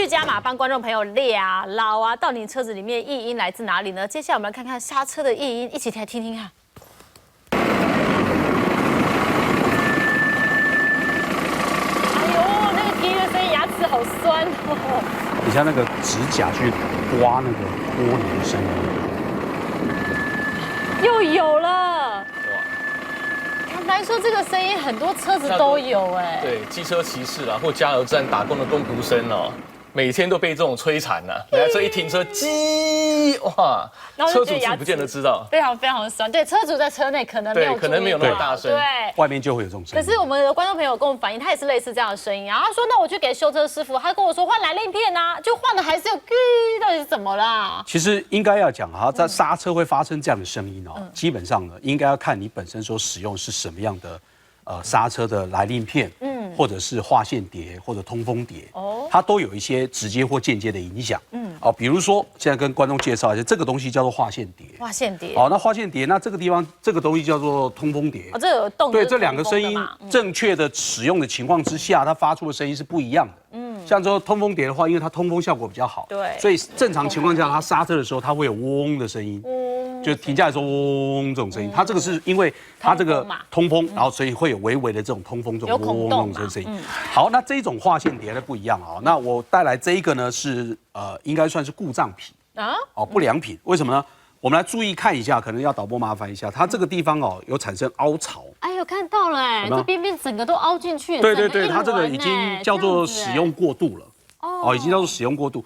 续加码帮观众朋友俩捞啊，到底车子里面异音来自哪里呢？接下来我们来看看刹车的异音，一起来听听看。哎呦，那个滴的声音，牙齿好酸哦。你像那个指甲去刮那个玻璃的声音，又有了。坦白说，这个声音很多车子都有哎。对，机车骑士啊，或加油站打工的工读生哦，每天都被这种摧残呐。人家这一停车，叽，哇，车主自己不见得知道，非常非常的酸。对，车主在车内可能没有，对，可能没有那么大声。对，外面就会有这种声音。可是我们的观众朋友跟我们反映，他也是类似这样的声音啊。他说，那我去给修车师傅，他跟我说换来令片啊，就换的还是有，到底是怎么啦？其实应该要讲哈，在刹车会发生这样的声音哦，基本上呢，应该要看你本身所使用是什么样的刹车的来令片，或者是划线碟或者通风碟，它都有一些直接或间接的影响，比如说现在跟观众介绍一下，这个东西叫做划线碟，划线碟，那划线碟，那这个地方这个东西叫做通风碟，这有动，对，这两个声音正确的使用的情况之下，它发出的声音是不一样的，像这通风碟的话，因为它通风效果比较好，对，所以正常情况下它刹车的时候，它会有嗡的声音，就停下来说嗡这种声音，它这个是因为它这个通风，然后所以会有微微的这种通风这种嗡这种声音。好，那这种划线碟的不一样啊，那我带来这一个呢是应该算是故障品啊，不良品，为什么呢？我们来注意看一下，可能要导播麻烦一下，它这个地方有产生凹槽。哎呦，看到了哎，这边边整个都凹进去了。对对对，它这个已经叫做使用过度了。已经叫做使用过度。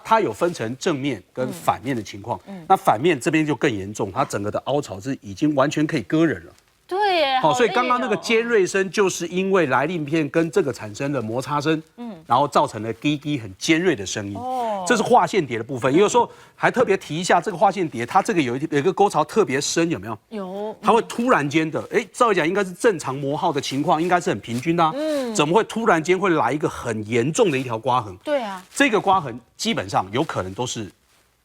它有分成正面跟反面的情况。那反面这边就更严重，它整个的凹槽是已经完全可以割人了。对耶，所以刚刚那个尖锐声就是因为来令片跟这个产生的摩擦声，然后造成了滴滴很尖锐的声音。这是划线碟的部分。有时候还特别提一下，这个划线碟它这个有一个沟槽特别深，有没有？有。它会突然间的，照理讲应该是正常磨耗的情况，应该是很平均的。怎么会突然间会来一个很严重的一条刮痕？对啊，这个刮痕基本上有可能都是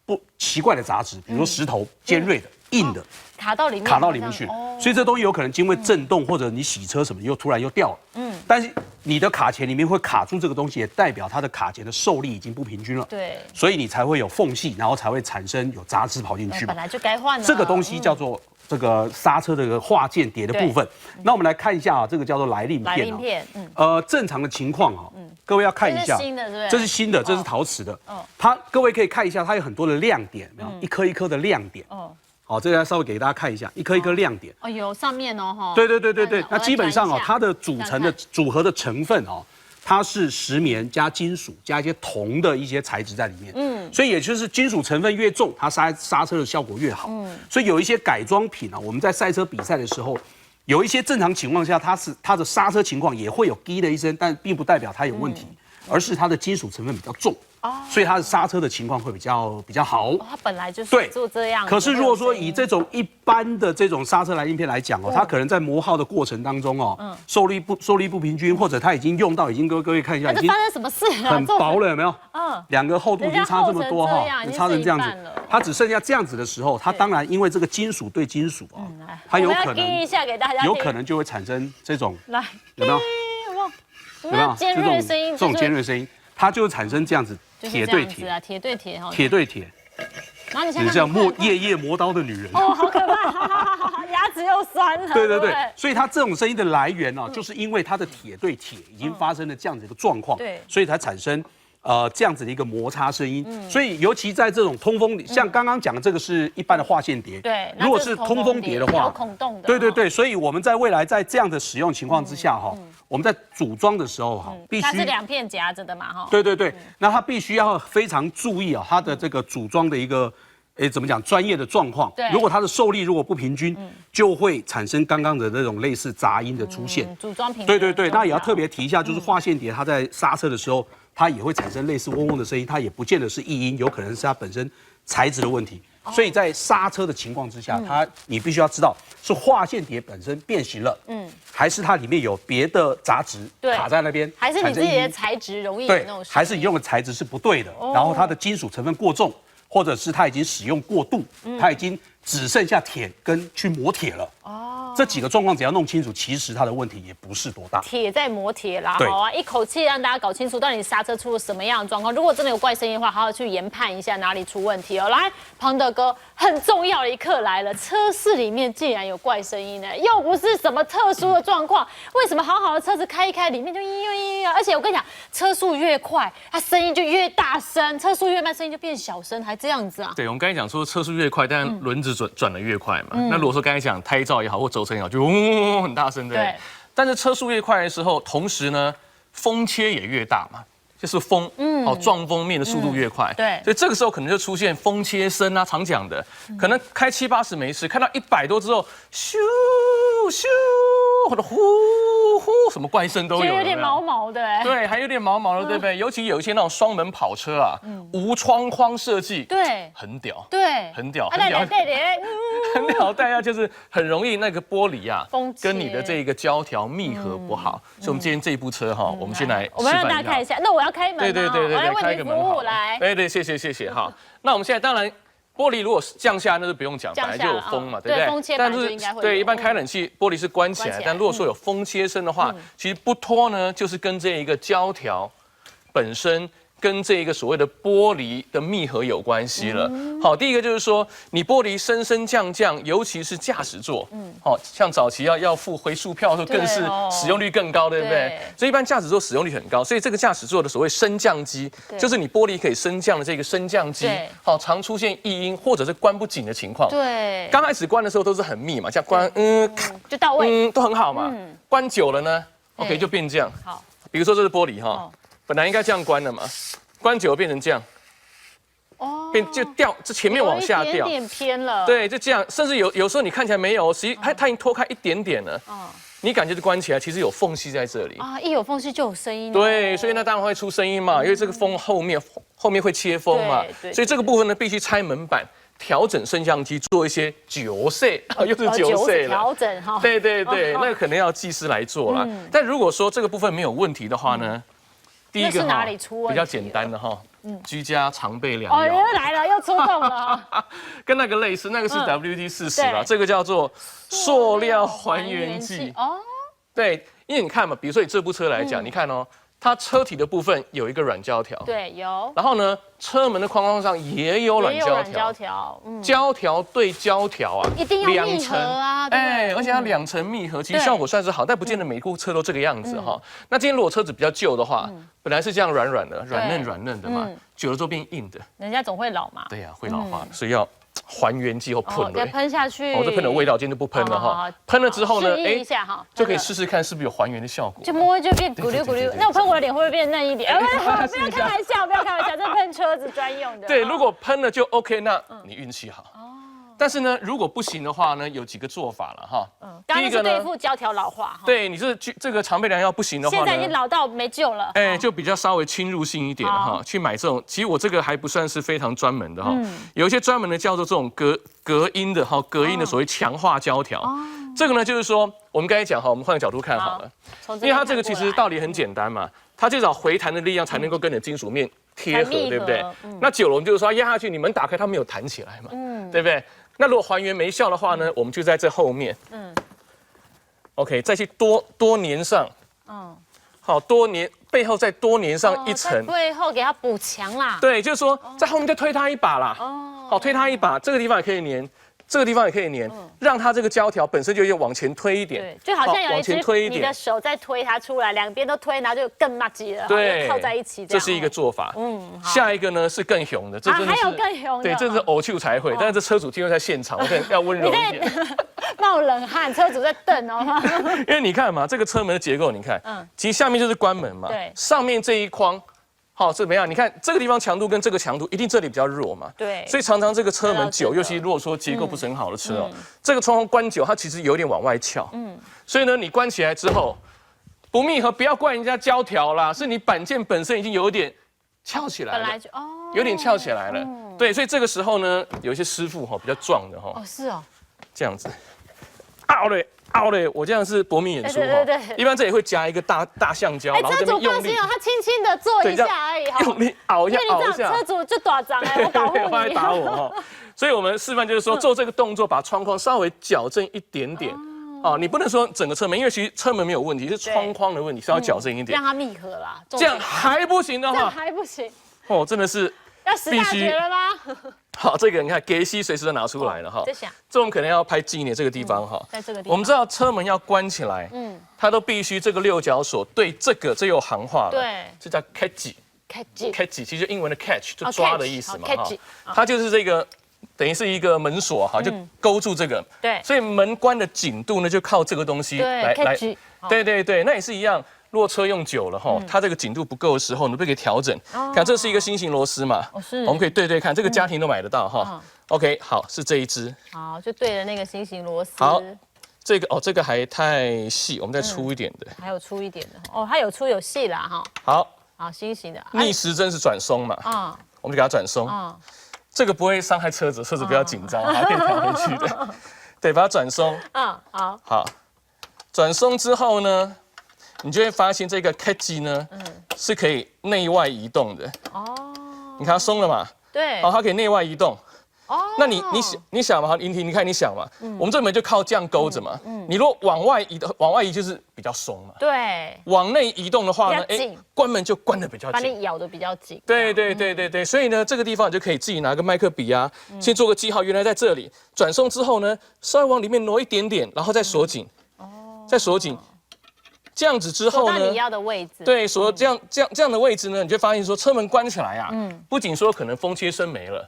不奇怪的杂质，比如说石头、尖锐的、硬的。卡到里面去，所以这东西有可能因为震动或者你洗车什么又突然又掉了。但是你的卡钳里面会卡住这个东西，也代表它的卡钳的受力已经不平均了。对，所以你才会有缝隙，然后才会产生有杂质跑进去。本来就该换了。这个东西叫做这个刹车的划线碟的部分。那我们来看一下这个叫做来令片。来令片，正常的情况各位要看一下，这是新的，对不对？这是新的，这是陶瓷的。各位可以看一下，它有很多的亮点，一颗一颗的亮点。好，这个稍微给大家看一下，一颗一颗亮点。有上面哈。对。那基本上它的组合的成分它是石棉加金属加一些铜的一些材质在里面。所以也就是金属成分越重，它刹车的效果越好。所以有一些改装品我们在赛车比赛的时候，有一些正常情况下，它的刹车情况也会有滴的一声，但并不代表它有问题，而是它的金属成分比较重。所以它的刹车的情况会比较好。它本来就是做这样。可是如果说以这种一般的这种刹车来令片来讲它可能在磨耗的过程当中受力不平均，或者它已经用到各位看一下，已经发生什么事了？很薄了，有没有？两个厚度已经差这么多差成这样子，它只剩下这样子的时候，它当然因为这个金属对金属它有可能一下给大家，有可能就会产生这种来有没有？有没有尖锐声音？这种尖锐声音，它就会产生这样子。铁对铁啊，铁对铁铁对铁。然后你现在这样夜夜磨刀的女人好可怕，牙齿又酸了。对，所以它这种声音的来源就是因为它的铁对铁已经发生了这样子一个状况，所以才产生这样子的一个摩擦声音。所以尤其在这种通风，像刚刚讲的这个是一般的划线碟，对，如果是通风碟的话，有孔洞的。对，所以我们在未来在这样的使用情况之下我们在组装的时候必须它是两片夹着的嘛对，那它必须要非常注意它的这个组装的一个怎么讲专业的状况。如果它的受力如果不平均，就会产生刚刚的那种类似杂音的出现。组装品对，那也要特别提一下，就是划线碟它在刹车的时候，它也会产生类似嗡嗡的声音，它也不见得是异音，有可能是它本身材质的问题。所以在刹车的情况之下，你必须要知道是划线碟本身变形了，还是它里面有别的杂质卡在那边，还是你自己的材质容易那种，还是你用的材质是不对的，然后它的金属成分过重，或者是它已经使用过度，它已经只剩下铁跟去磨铁了。这几个状况只要弄清楚，其实它的问题也不是多大。铁在磨铁啦，对好啊，一口气让大家搞清楚到底刹车出了什么样的状况。如果真的有怪声音的话，好好去研判一下哪里出问题哦。来，庞德哥，很重要的一刻来了，车室里面竟然有怪声音呢，又不是什么特殊的状况，为什么好好的车子开一开，里面就嘤？而且我跟你讲，车速越快，它声音就越大声；车速越慢，声音就变小声，还这样子啊？对，我们刚才讲说车速越快，但轮子转得越快嘛。那如果说刚才讲胎噪也好，或轴承也好，就嗡很大声，对不对？但是车速越快的时候，同时呢，风切也越大嘛，就是风，撞风面的速度越快，对，所以这个时候可能就出现风切声啊，常讲的，可能开70、80没事，开到100多之后，咻咻或者呼呼，什么怪声都有，就有点毛毛的，对，还有点毛毛的，对不对？尤其有一些那种双门跑车啊，无窗框设计，对，很屌，对，很屌，很屌，很屌，大家就是很容易那个玻璃啊，风跟你的这个胶条密合不好，所以我们今天这部车哈，我们先来，我们让大家看一下。那我要开门，对，我来为你服务来。对，谢谢，好。那我们现在当然。玻璃如果降下，那就不用讲，本来就有风嘛，对不对？风切本来就应该会有。对，一般开冷气玻璃是关起来，但如果说有风切声的话，其实不脱呢，就是跟这一个胶条本身跟这一个所谓的玻璃的密合有关系了。好，第一个就是说，你玻璃升升降降，尤其是驾驶座，好像早期要付回数票的时候，更是使用率更高，对不对？所以一般驾驶座使用率很高，所以这个驾驶座的所谓升降机，就是你玻璃可以升降的这个升降机，好，常出现异音或者是关不紧的情况。对，刚开始关的时候都是很密嘛，像关就到位，都很好嘛。关久了呢 ，OK 就变这样。好，比如说这是玻璃哈。本来应该这样关的嘛，关久了变成这样，变就掉，这前面往下掉，有一点偏了。对，就这样，甚至有时候你看起来没有，实际它已经脱开一点点了，你感觉就关起来，其实有缝隙在这里啊，一有缝隙就有声音。对，所以那当然会出声音嘛，因为这个风后面会切风嘛，所以这个部分呢必须拆门板。调整升降机做一些纠色，又是纠色了。调整哈。对，那个可能要技师来做了。但如果说这个部分没有问题的话呢，第一个哈比较简单的哈，居家常备良药。哦，又来了，又出动了。跟那个类似，那个是 WD-40啦，这个叫做塑料还原剂。哦。对，因为你看嘛，比如说以这部车来讲，你看哦。它车体的部分有一个软胶条，对，有。然后呢，车门的框框上也有软胶条，胶条对胶条啊，一定要密合啊，而且它2层密合，其实效果算是好，但不见得每部车都这个样子哈。那今天如果车子比较旧的话，本来是这样软软的、软嫩的嘛，久了之后变硬的，人家总会老嘛。对呀，会老化，所以要。还原剂或喷给喷下去，这喷的味道今天就不喷了哈。喷了之后呢，就可以试试看是不是有还原的效果。就摸就变咕噜咕噜。那我喷我的脸会不会变嫩一点？不要开玩笑，不要开玩笑，这喷车子专用的。对，如果喷了就 OK， 那你运气好。但是呢，如果不行的话呢，有几个做法了哈。第一个呢，对付胶条老化。对，你这个常备良药不行的话呢，现在已经老到没救了。就比较稍微侵入性一点哈，去买这种。其实我这个还不算是非常专门的哈，有一些专门的叫做这种隔音的所谓强化胶条。这个呢，就是说我们刚才讲哈，我们换个角度看好了，因为它这个其实道理很简单嘛，它至少回弹的力量才能够跟你的金属面贴合，对不对？那久了我们就是说压下去，你门打开它没有弹起来嘛，对不对？那如果还原没效的话呢，我们就在这后面，OK， 再去多粘上，好，背后再多粘上一层，背后给它补强啦。对，就是说在后面再推它一把啦，好，推它一把，这个地方也可以粘。这个地方也可以粘，让它这个胶条本身就往前推一点，对，就好像有一只你的手在推它出来，两边都推，然后就更麻吉了，对，靠在一起。这是一个做法。下一个呢是更凶的，这真的是还有更凶的，对，这是偶秀才会，但是这车主听说在现场，我可能要温柔一点。冒冷汗，车主在瞪哦。因为你看嘛，这个车门的结构，你看，其实下面就是关门嘛，对，上面这一框。好，怎么样？你看这个地方强度跟这个强度，一定这里比较弱嘛。对。所以常常这个车门久，尤其如果说结构不是很好的车哦，这个窗户关久，它其实有点往外翘。所以呢，你关起来之后，不密合，不要怪人家胶条啦，是你板件本身已经有点翘起来了。本来就有点翘起来了。对，所以这个时候呢，有一些师傅比较壮的哈。是哦。这样子。凹嘞，我这样是薄命演出哈。对。一般这里会夹一个大橡胶，然后这边用力。他轻轻的做一下而已哈。用力凹一下，凹一下。车主就打仗我保护你。他来打我哈。所以我们示范就是说，做这个动作，把窗框稍微矫正一点点。哦，你不能说整个车门，因为其实车门没有问题，是窗框的问题，是要矫正一点。让它密合啦。这样还不行的这样话，还不行，哦，真的是要10大绝了吗？好，这个你看，给息随时都拿出来了哈。在想，这我们可能要拍纪念这个地方哈。在这个地方，我们知道车门要关起来，它都必须这个六角锁对这有行话了，对，这叫 catch，catch 其实英文的 catch 就抓的意思嘛哈。它就是这个。等于是一个门锁哈，就勾住这个，对，所以门关的紧度呢，就靠这个东西来，对，那也是一样。如果车用久了哈，它这个紧度不够的时候，你不可以调整。看，这是一个新型螺丝嘛，我们可以对看，这个家庭都买得到哈。OK， 好，是这一只，好，就对了那个新型螺丝。好，这个还太细，我们再粗一点的，还有粗一点的哦，它有粗有细啦哈。好，新型的逆时针是转松嘛，我们就给它转松。这个不会伤害车子，车子不要紧张，还可以调回去的。对，把它转松。好，转松之后呢，你就会发现这个 catch 呢，是可以内外移动的。你看它松了嘛？对。好，它可以内外移动。那你想嘛？你看你想嘛？我们这门就靠这样勾着嘛。你如果往外移就是比较松嘛。对。往内移动的话呢，关门就关得比较紧，把你咬得比较紧。对，所以呢，这个地方你就可以自己拿个麦克笔啊，先做个记号，原来在这里。转松之后呢，稍微往里面挪一点点，然后再锁紧。再锁紧。这样子之后呢，锁到你要的位置。对，锁这样的位置呢，你就发现说车门关起来啊，不仅说可能风切声没了，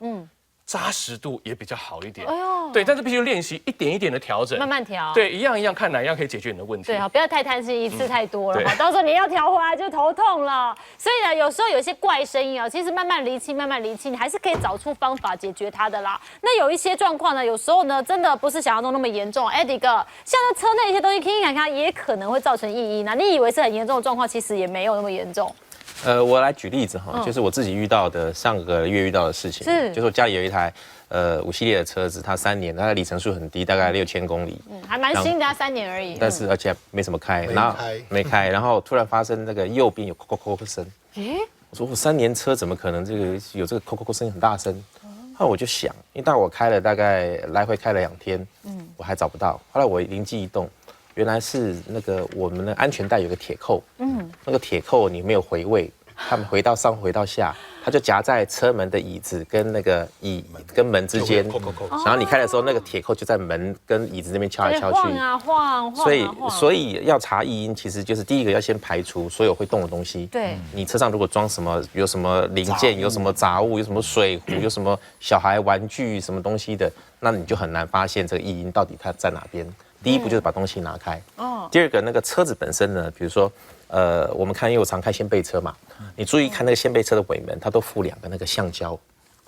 扎实度也比较好一点。对，但是必须练习一点一点的调整，慢慢调。对，一样看哪一样可以解决你的问题。对，不要太贪心，一次太多了，到时候你要调回来就头痛了。所以呢，有时候有一些怪声音啊，其实慢慢厘清，你还是可以找出方法解决它的啦。那有一些状况呢，有时候呢，真的不是想象中那么严重。Eddie 哥，像那车内一些东西听看，也可能会造成异音啊。你以为是很严重的状况，其实也没有那么严重。我来举例子哈，就是我自己遇到的上个月遇到的事情，就是我家里有一台5系列的车子，它3年，它的里程数很低，大概6000公里，还蛮新的，3年而已。但是而且没什么开，然后没开，然后突然发生那个右边有扣扣扣声，我说我3年车怎么可能有这个扣扣扣声音很大声？后来我就想，因为当我开了大概来回开了2天，我还找不到，后来我灵机一动。原来是那个我们的安全带有个铁扣，那个铁扣你没有回位，他们回到上回到下，它就夹在车门的椅子跟那个跟门之间，然后你开的时候那个铁扣就在门跟椅子那边敲来敲去，晃。所以要查异音，其实就是第一个要先排除所有会动的东西。对，你车上如果装什么有什么零件，有什么杂物，有什么水壶，有什么小孩玩具什么东西的，那你就很难发现这个异音到底它在哪边。第一步就是把东西拿开。第二个，那个车子本身呢，比如说，我们看，因为我常开掀背车嘛，你注意看那个掀背车的尾门，它都附2个那个橡胶。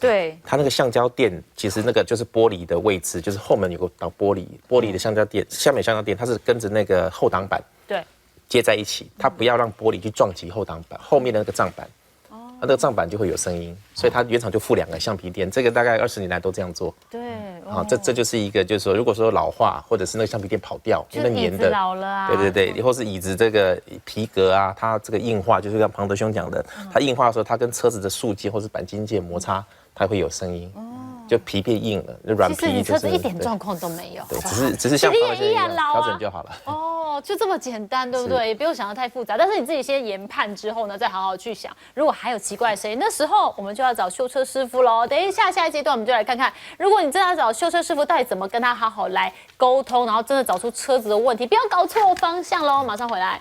对。它那个橡胶垫，其实那个就是玻璃的位置，就是后门有个挡玻璃的橡胶垫，下面橡胶垫它是跟着那个后挡板接在一起，它不要让玻璃去撞击后挡板后面的那个障板。那个障板就会有声音，所以它原厂就附2个橡皮垫，这个大概20年来都这样做。对，好，这就是一个，就是说，如果说老化，或者是那个橡皮垫跑掉，因为粘的，老了啊，对，或是椅子这个皮革啊，它这个硬化，就是像庞德兄讲的，它硬化的时候，它跟车子的塑件或是钣金件摩擦，它会有声音。就皮变硬了，就软皮。其实你车子一点状况都没有，对，只是像庞德兄一样调整就好了。就这么简单，对不对？也不用想得太复杂。但是你自己先研判之后呢，再好好去想，如果还有奇怪的声音，那时候我们就要找修车师傅喽。等一下，下一阶段我们就来看看，如果你真的要找修车师傅，到底怎么跟他好好来沟通，然后真的找出车子的问题，不要搞错方向喽。马上回来。